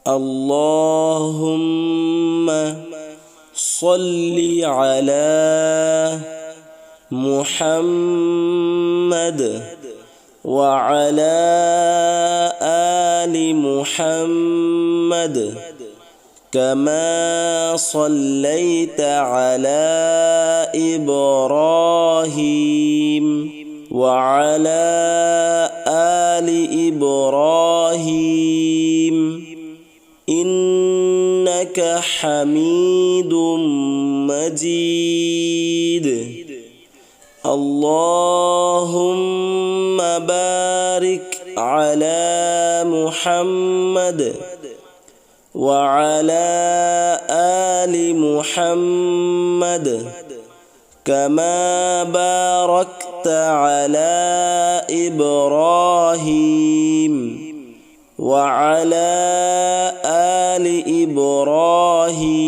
اللهم صل على محمد وعلى آل محمد كما صليت على إبراهيم وعلى آل إبراهيم إنك حميد مجيد اللهم بارك على محمد وعلى آل محمد كما باركت على إبراهيم وعلى آل إبراهيم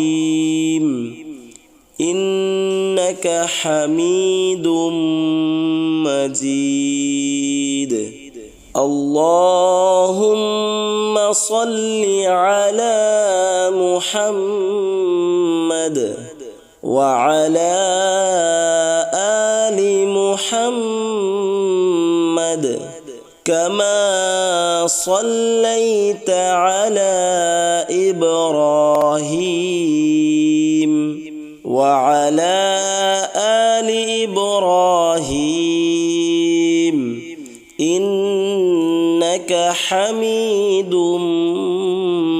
إنك حميد مجيد اللهم صل على محمد وعلى آل محمد كما صليت على إبراهيم وعلى آل إبراهيم إنك حميد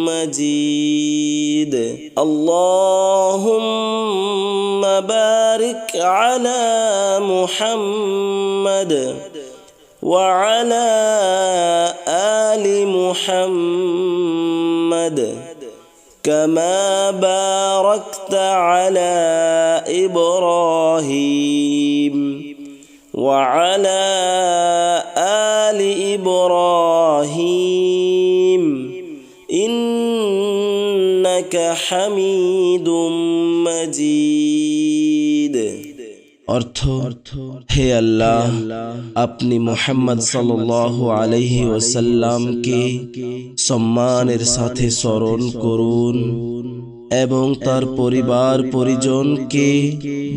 مجيد اللهم بارك على محمد وعلى آل محمد كما باركت على إبراهيم وعلى آل إبراهيم إنك حميد مجيد অর্থ হে আল্লাহ আপনি মুহাম্মদ সাল্লাল্লাহু আলাইহি ওয়াসাল্লামকে সম্মানের সাথে স্মরণ করুন এবং তার পরিবার পরিজনকে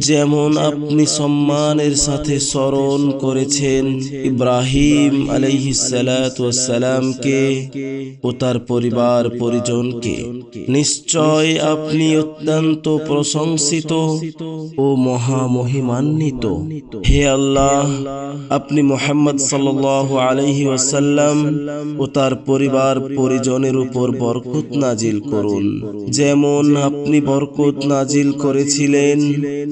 যেমন আপনি সম্মানের সাথে স্মরণ করেছেন ইব্রাহিম আলাইহিস সালাতু ওয়াস সালামকে ও তার পরিবার পরিজনকে। নিশ্চয় আপনি অত্যন্ত প্রশংসিত ও মহামহিমান্বিত। হে আল্লাহ আপনি মুহাম্মদ সাল্লাল্লাহু আলাইহি ওয়াসাল্লাম ও তার পরিবার পরিজনের উপর বরকত নাজিল করুন যেমন আপনি বরকত নাজিল করেছিলেন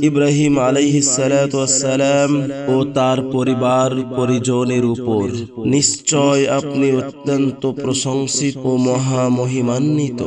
ইব্রাহিম আলাইহিস সালাতু ওয়াস সালাম ও তার পরিবার পরিজনের উপর। নিশ্চয় আপনি অত্যন্ত প্রশংসিত ও মহামহিমান্বিত।